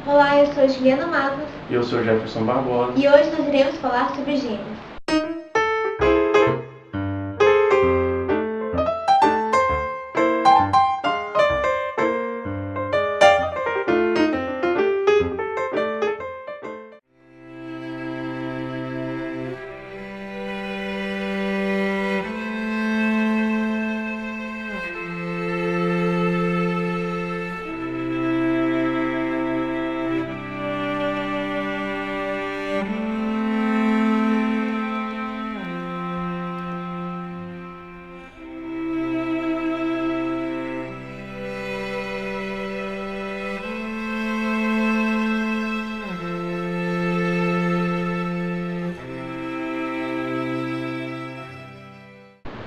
Olá, eu sou Juliana Matos. E eu sou Jefferson Barbosa. E hoje nós iremos falar sobre Gênesis.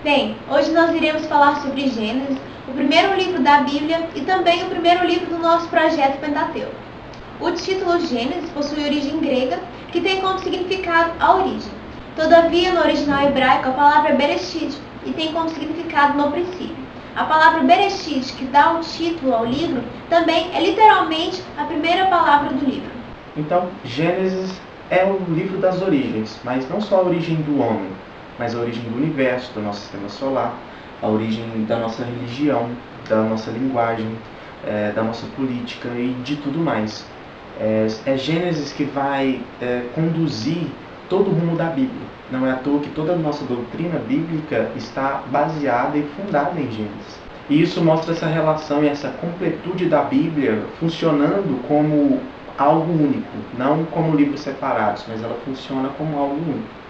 Bem, hoje nós iremos falar sobre Gênesis, o primeiro livro da Bíblia e também o primeiro livro do nosso projeto Pentateuco. O título Gênesis possui origem grega, que tem como significado a origem. Todavia, no original hebraico, a palavra é Bereshit e tem como significado no princípio. A palavra Bereshit, que dá o título ao livro, também é literalmente a primeira palavra do livro. Então, Gênesis é o livro das origens, mas não só a origem do homem, mas a origem do universo, do nosso sistema solar, a origem da nossa religião, da nossa linguagem, da nossa política e de tudo mais. É Gênesis que vai conduzir todo o rumo da Bíblia. Não é à toa que toda a nossa doutrina bíblica está baseada e fundada em Gênesis. E isso mostra essa relação e essa completude da Bíblia funcionando como algo único, não como livros separados, mas ela funciona como algo único.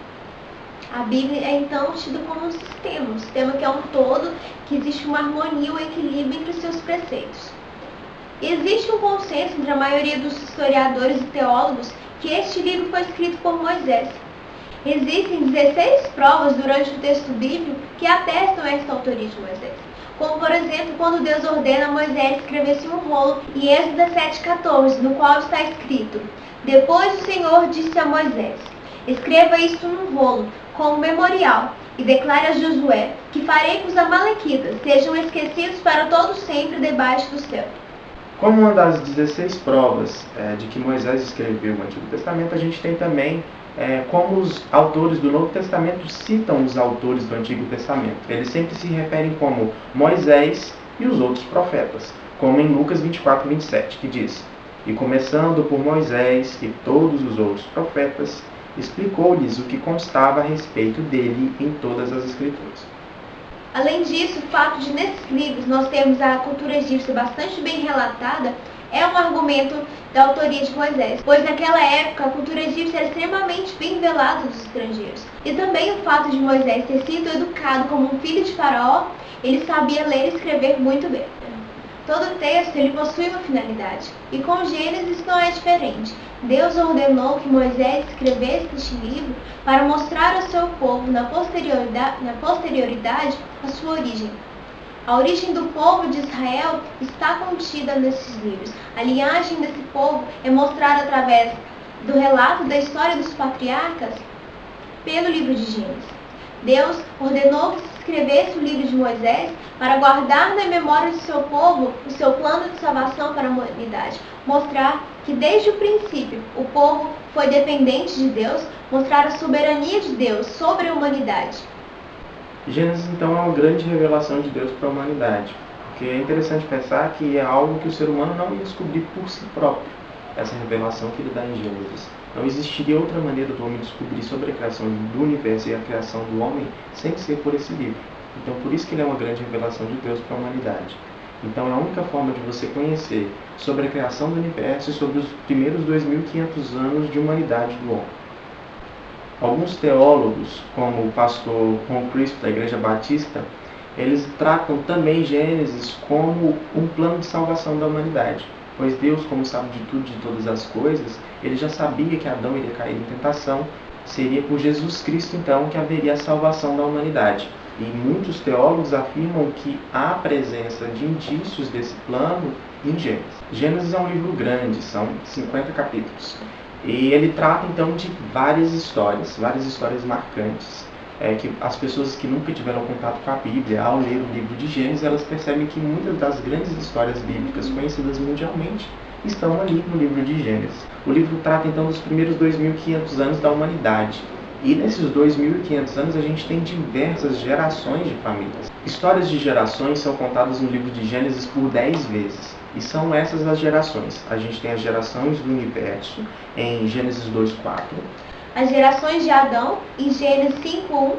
A Bíblia é então tida como um sistema que é um todo, que existe uma harmonia ou equilíbrio entre os seus preceitos. Existe um consenso entre a maioria dos historiadores e teólogos que este livro foi escrito por Moisés. Existem 16 provas durante o texto bíblico que atestam esta autoria de Moisés. Como, por exemplo, quando Deus ordena a Moisés escrevesse um rolo em Êxodo 7,14, no qual está escrito: Depois o Senhor disse a Moisés: Escreva isto num rolo, como memorial, e declare a Josué que farei que os amalequitas sejam esquecidos para todo sempre debaixo do céu. Como uma das 16 provas de que Moisés escreveu o Antigo Testamento, a gente tem também como os autores do Novo Testamento citam os autores do Antigo Testamento. Eles sempre se referem como Moisés e os outros profetas, como em Lucas 24, 27, que diz: E começando por Moisés e todos os outros profetas, explicou-lhes o que constava a respeito dele em todas as Escrituras. Além disso, o fato de nesses livros nós termos a cultura egípcia bastante bem relatada é um argumento da autoria de Moisés, pois naquela época a cultura egípcia era extremamente bem velada dos estrangeiros. E também o fato de Moisés ter sido educado como um filho de Faraó, ele sabia ler e escrever muito bem. Todo texto ele possui uma finalidade, e com Gênesis não é diferente. Deus ordenou que Moisés escrevesse este livro para mostrar ao seu povo na posterioridade a sua origem. A origem do povo de Israel está contida nesses livros. A linhagem desse povo é mostrada através do relato da história dos patriarcas pelo livro de Gênesis. Deus ordenou que se escrevesse o livro de Moisés para guardar na memória de seu povo o seu plano de salvação para a humanidade. Mostrar que desde o princípio o povo foi dependente de Deus, mostrar a soberania de Deus sobre a humanidade. Gênesis, então, é uma grande revelação de Deus para a humanidade, porque é interessante pensar que é algo que o ser humano não ia descobrir por si próprio, essa revelação que ele dá em Gênesis. Não existiria outra maneira do homem descobrir sobre a criação do universo e a criação do homem sem ser por esse livro. Então, por isso que ele é uma grande revelação de Deus para a humanidade. Então, é a única forma de você conhecer sobre a criação do universo e sobre os primeiros 2.500 anos de humanidade do homem. Alguns teólogos, como o pastor Ron Crispin da Igreja Batista, eles tratam também Gênesis como um plano de salvação da humanidade. Pois Deus, como sabe de tudo, de todas as coisas, ele já sabia que Adão iria cair em tentação. Seria por Jesus Cristo, então, que haveria a salvação da humanidade. E muitos teólogos afirmam que há presença de indícios desse plano em Gênesis. Gênesis é um livro grande, são 50 capítulos. E ele trata, então, de várias histórias marcantes. Que as pessoas que nunca tiveram contato com a Bíblia, ao ler o livro de Gênesis, elas percebem que muitas das grandes histórias bíblicas conhecidas mundialmente, estão ali no livro de Gênesis. O livro trata então dos primeiros 2.500 anos da humanidade. E nesses 2.500 anos a gente tem diversas gerações de famílias. Histórias de gerações são contadas no livro de Gênesis por 10 vezes. E são essas as gerações. A gente tem as gerações do universo em Gênesis 2:4. As gerações de Adão em Gênesis 5:1.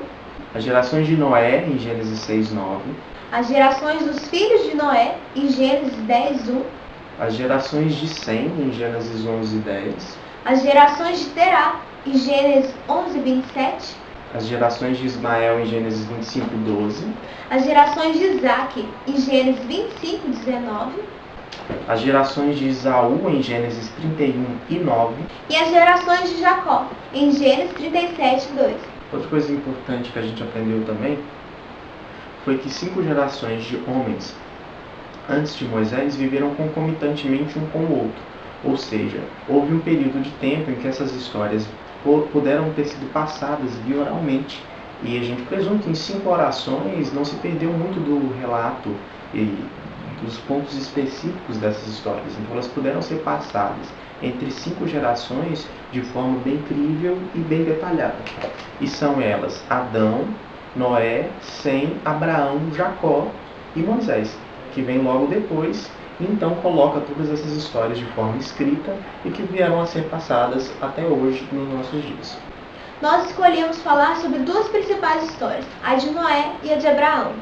As gerações de Noé em Gênesis 6:9. As gerações dos filhos de Noé em Gênesis 10:1. As gerações de Sem em Gênesis 11:10. As gerações de Terá em Gênesis 11:27. As gerações de Ismael em Gênesis 25:12. As gerações de Isaque em Gênesis 25:19. As gerações de Esaú em Gênesis 31:9. E as gerações de Jacó em Gênesis 37:2. Outra coisa importante que a gente aprendeu também foi que 5 gerações de homens antes de Moisés viveram concomitantemente um com o outro. Ou seja, houve um período de tempo em que essas histórias puderam ter sido passadas via oralmente. E a gente presume que em 5 orações não se perdeu muito do relato e dos pontos específicos dessas histórias. Então elas puderam ser passadas entre 5 gerações de forma bem crível e bem detalhada. E são elas Adão, Noé, Sem, Abraão, Jacó e Moisés, que vem logo depois e então coloca todas essas histórias de forma escrita e que vieram a ser passadas até hoje nos nossos dias. Nós escolhemos falar sobre 2 principais histórias, a de Noé e a de Abraão.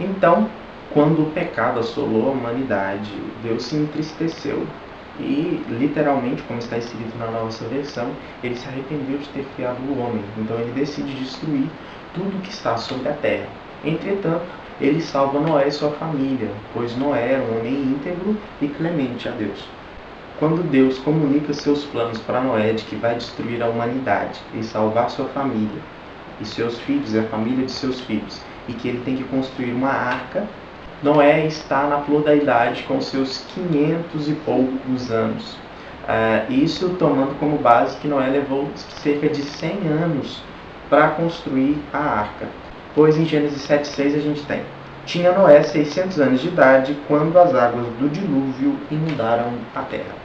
Então, quando o pecado assolou a humanidade, Deus se entristeceu e, literalmente, como está escrito na nossa versão, ele se arrependeu de ter criado o homem. Então ele decide destruir tudo que está sobre a terra. Entretanto, ele salva Noé e sua família, pois Noé era um homem íntegro e clemente a Deus. Quando Deus comunica seus planos para Noé de que vai destruir a humanidade e salvar sua família e seus filhos e a família de seus filhos, e que ele tem que construir uma arca, Noé está na flor da idade com seus 500 e poucos anos. Isso tomando como base que Noé levou cerca de 100 anos para construir a arca. Pois em Gênesis 7:6 a gente tem: tinha Noé 600 anos de idade quando as águas do dilúvio inundaram a terra.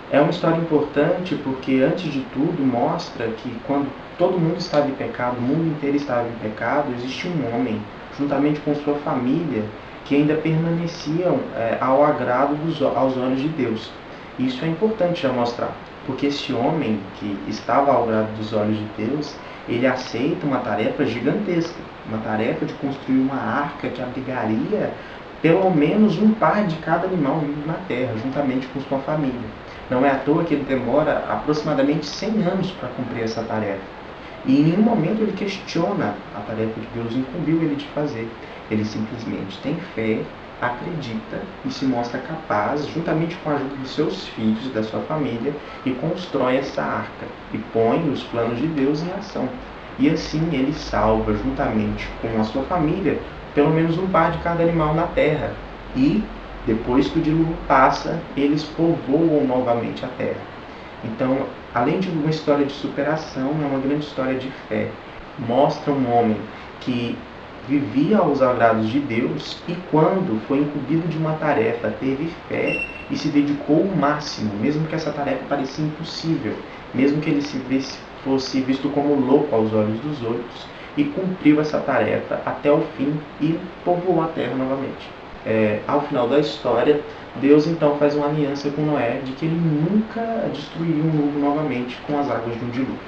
É uma história importante porque, antes de tudo, mostra que quando todo mundo estava em pecado, o mundo inteiro estava em pecado, existia um homem, juntamente com sua família, que ainda permaneciam ao agrado aos olhos de Deus. Isso é importante já mostrar, porque esse homem que estava ao agrado dos olhos de Deus, ele aceita uma tarefa gigantesca, uma tarefa de construir uma arca que abrigaria pelo menos um par de cada animal vivo na terra, juntamente com sua família. Não é à toa que ele demora aproximadamente 100 anos para cumprir essa tarefa. E em nenhum momento ele questiona a tarefa que Deus incumbiu ele de fazer. Ele simplesmente tem fé, acredita e se mostra capaz, juntamente com a ajuda dos seus filhos e da sua família, e constrói essa arca e põe os planos de Deus em ação. E assim ele salva, juntamente com a sua família, pelo menos um par de cada animal na terra. E, depois que o dilúvio passa, eles povoam novamente a terra. Então, além de uma história de superação, é uma grande história de fé. Mostra um homem que vivia aos agrados de Deus e, quando foi incumbido de uma tarefa, teve fé e se dedicou ao máximo, mesmo que essa tarefa parecia impossível, mesmo que ele fosse visto como louco aos olhos dos outros, e cumpriu essa tarefa até o fim e povoou a terra novamente. Ao final da história, Deus então faz uma aliança com Noé de que ele nunca destruiria um mundo novamente com as águas de um dilúvio.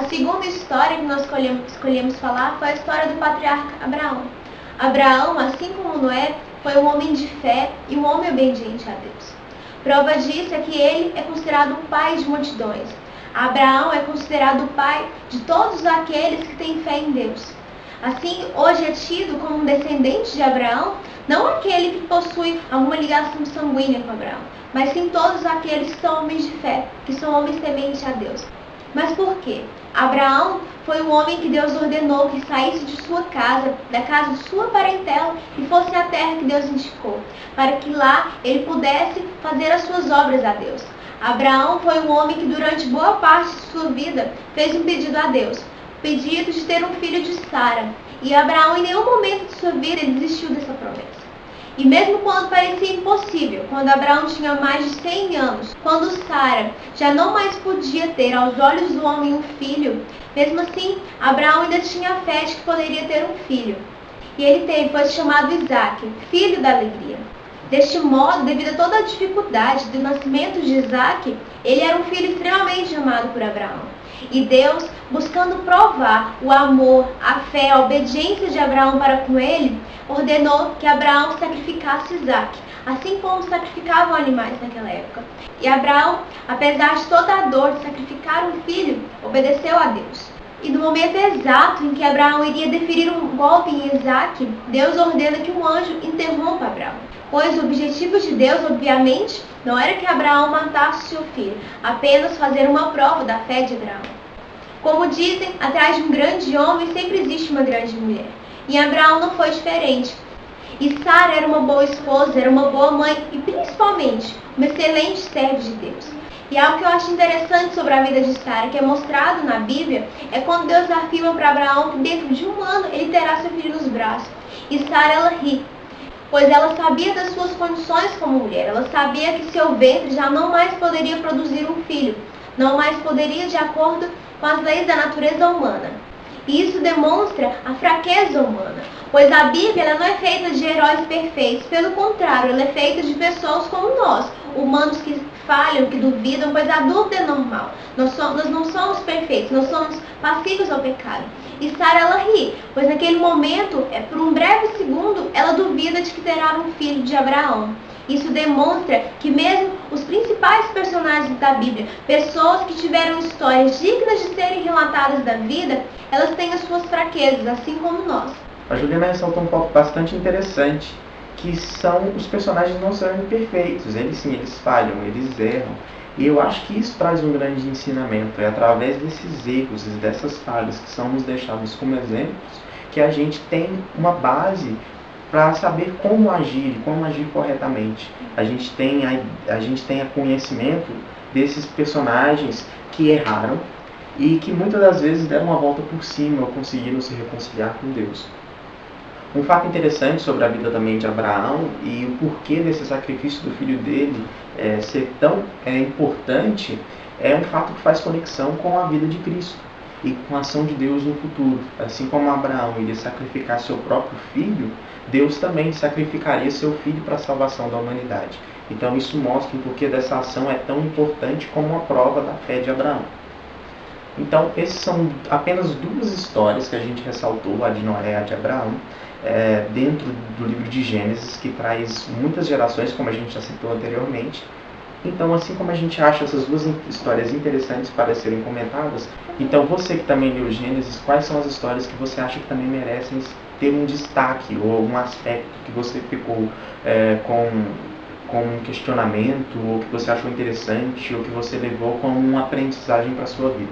segunda história que nós escolhemos falar foi a história do patriarca Abraão. Abraão, assim como Noé, foi um homem de fé e um homem obediente a Deus. Prova disso é que ele é considerado um pai de multidões. Abraão é considerado o pai de todos aqueles que têm fé em Deus. Assim, hoje é tido como um descendente de Abraão, não aquele que possui alguma ligação sanguínea com Abraão, mas sim todos aqueles que são homens de fé, que são homens tementes a Deus. Mas por quê? Abraão foi um homem que Deus ordenou que saísse de sua casa, da casa de sua parentela, e fosse à terra que Deus indicou, para que lá ele pudesse fazer as suas obras a Deus. Abraão foi um homem que durante boa parte de sua vida fez um pedido a Deus, o pedido de ter um filho de Sara. E Abraão em nenhum momento de sua vida ele desistiu dessa promessa. E mesmo quando parecia impossível, quando Abraão tinha mais de 100 anos, quando Sara já não mais podia ter aos olhos do homem um filho, mesmo assim, Abraão ainda tinha fé de que poderia ter um filho. E ele teve, foi chamado Isaque, filho da alegria. Deste modo, devido a toda a dificuldade do nascimento de Isaque, ele era um filho extremamente amado por Abraão. E Deus, buscando provar o amor, a fé, a obediência de Abraão para com ele, ordenou que Abraão sacrificasse Isaque, assim como sacrificavam animais naquela época. E Abraão, apesar de toda a dor de sacrificar um filho, obedeceu a Deus. E no momento exato em que Abraão iria deferir um golpe em Isaque, Deus ordena que um anjo interrompa Abraão. Pois o objetivo de Deus, obviamente, não era que Abraão matasse seu filho, apenas fazer uma prova da fé de Abraão. Como dizem, atrás de um grande homem sempre existe uma grande mulher. E Abraão não foi diferente. E Sara era uma boa esposa, era uma boa mãe e, principalmente, uma excelente serva de Deus. E algo que eu acho interessante sobre a vida de Sara, que é mostrado na Bíblia, é quando Deus afirma para Abraão que dentro de um ano ele terá seu filho nos braços. E Sara, ela ri, pois ela sabia das suas condições como mulher. Ela sabia que seu ventre já não mais poderia produzir um filho, não mais poderia de acordo com as leis da natureza humana. E isso demonstra a fraqueza humana, pois a Bíblia ela não é feita de heróis perfeitos, pelo contrário, ela é feita de pessoas como nós, humanos que falham, que duvidam, pois a dúvida é normal. Nós não somos perfeitos, nós somos passíveis ao pecado. E Sara, ela ri, pois naquele momento, por um breve segundo, ela duvida de que terá um filho de Abraão. Isso demonstra que mesmo os principais personagens da Bíblia, pessoas que tiveram histórias dignas de serem relatadas da vida, elas têm as suas fraquezas, assim como nós. A Juliana ressaltou um ponto bastante interessante, que são os personagens não são imperfeitos, eles falham, eles erram. E eu acho que isso traz um grande ensinamento, é através desses erros e dessas falhas que são nos deixados como exemplos, que a gente tem uma base para saber como agir corretamente. A gente tem conhecimento desses personagens que erraram e que muitas das vezes deram uma volta por cima ou conseguiram se reconciliar com Deus. Um fato interessante sobre a vida também de Abraão e o porquê desse sacrifício do filho dele ser tão importante é um fato que faz conexão com a vida de Cristo e com a ação de Deus no futuro. Assim como Abraão iria sacrificar seu próprio filho, Deus também sacrificaria seu filho para a salvação da humanidade. Então isso mostra o porquê dessa ação é tão importante como uma prova da fé de Abraão. Então, essas são apenas duas histórias que a gente ressaltou, a de Noé e a de Abraão, dentro do livro de Gênesis, que traz muitas gerações, como a gente já citou anteriormente. Então, assim como a gente acha essas duas histórias interessantes para serem comentadas, então você que também leu Gênesis, quais são as histórias que você acha que também merecem ter um destaque ou algum aspecto que você ficou com um questionamento, ou que você achou interessante, ou que você levou como uma aprendizagem para a sua vida?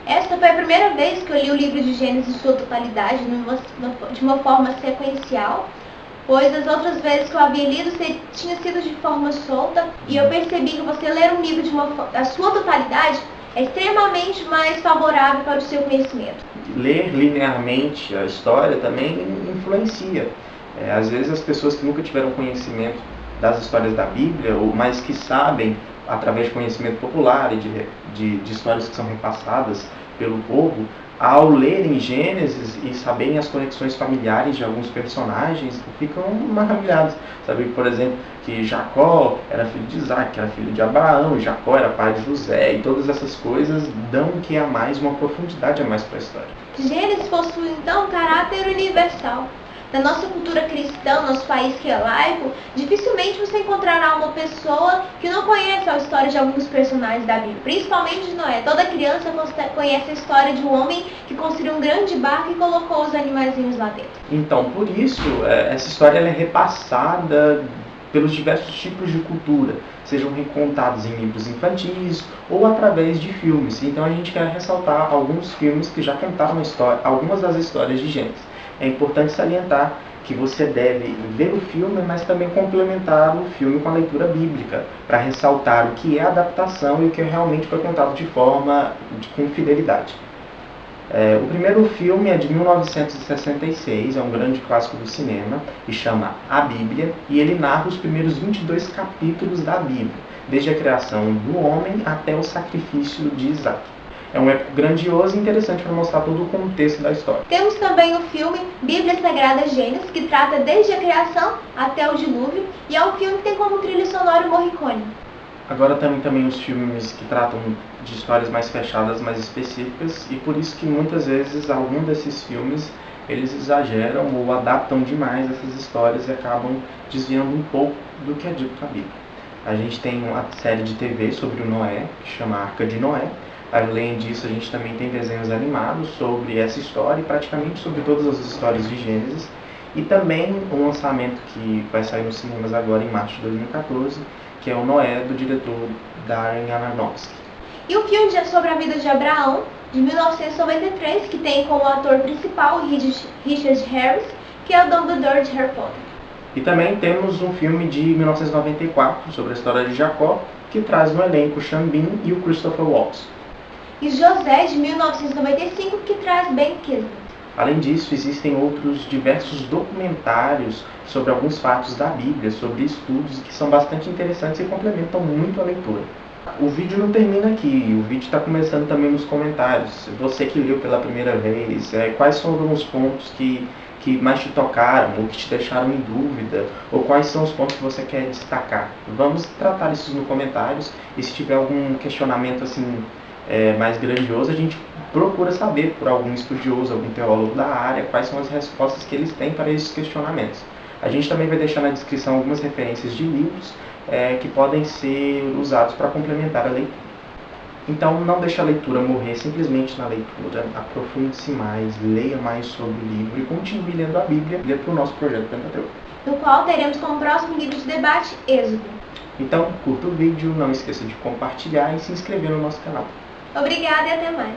Esta foi a primeira vez que eu li o livro de Gênesis em sua totalidade, de uma forma sequencial, pois as outras vezes que eu havia lido tinha sido de forma solta, e eu percebi que você ler um livro da sua totalidade é extremamente mais favorável para o seu conhecimento. Ler linearmente a história também influencia. Às vezes as pessoas que nunca tiveram conhecimento das histórias da Bíblia, mas que sabem através de conhecimento popular e de histórias que são repassadas pelo povo, ao lerem Gênesis e saberem as conexões familiares de alguns personagens, ficam maravilhados. Saber, por exemplo, que Jacó era filho de Isaac, que era filho de Abraão, e Jacó era pai de José, e todas essas coisas dão um que a mais, uma profundidade a mais para a história. Gênesis possui, então, um caráter universal. Na nossa cultura cristã, nosso país que é laico, dificilmente você encontrará uma pessoa que não conhece a história de alguns personagens da Bíblia, principalmente de Noé. Toda criança conhece a história de um homem que construiu um grande barco e colocou os animaizinhos lá dentro. Então, por isso, essa história ela é repassada pelos diversos tipos de cultura, sejam recontados em livros infantis ou através de filmes. Então a gente quer ressaltar alguns filmes que já contaram a história, algumas das histórias de Gênesis. É importante salientar que você deve ver o filme, mas também complementar o filme com a leitura bíblica, para ressaltar o que é adaptação e o que realmente foi contado com fidelidade. O primeiro filme é de 1966, é um grande clássico do cinema, e chama A Bíblia, e ele narra os primeiros 22 capítulos da Bíblia, desde a criação do homem até o sacrifício de Isaac. É um épico grandioso e interessante para mostrar todo o contexto da história. Temos também o filme Bíblia Sagrada Gênesis, que trata desde a criação até o dilúvio, e é um filme que tem como trilha sonora o Morricone. Agora também os filmes que tratam de histórias mais fechadas, mais específicas, e por isso que muitas vezes algum desses filmes eles exageram ou adaptam demais essas histórias e acabam desviando um pouco do que é dito na Bíblia. A gente tem uma série de TV sobre o Noé, que chama Arca de Noé. Além disso, a gente também tem desenhos animados sobre essa história e praticamente sobre todas as histórias de Gênesis. E também um lançamento que vai sair nos cinemas agora em março de 2014, que é o Noé, do diretor Darren Aronofsky. E o filme sobre a vida de Abraão, de 1993, que tem como ator principal Richard Harris, que é o Dumbledore de Harry Potter. E também temos um filme de 1994 sobre a história de Jacó, que traz no elenco Sean Bean e o Christopher Waltz. E José, de 1995, que traz Ben Kingsley. Além disso, existem outros diversos documentários sobre alguns fatos da Bíblia, sobre estudos que são bastante interessantes e complementam muito a leitura. O vídeo não termina aqui, o vídeo está começando também nos comentários. Você que leu pela primeira vez, quais foram os pontos que mais te tocaram, ou que te deixaram em dúvida, ou quais são os pontos que você quer destacar? Vamos tratar isso nos comentários, e se tiver algum questionamento assim mais grandioso, a gente procura saber por algum estudioso, algum teólogo da área, quais são as respostas que eles têm para esses questionamentos. A gente também vai deixar na descrição algumas referências de livros que podem ser usados para complementar a leitura. Então, não deixe a leitura morrer simplesmente na leitura, aprofunde-se mais, leia mais sobre o livro e continue lendo a Bíblia para o nosso projeto Pentateuco. No qual teremos como próximo livro de debate Êxodo. Então, curta o vídeo, não esqueça de compartilhar e se inscrever no nosso canal. Obrigada e até mais!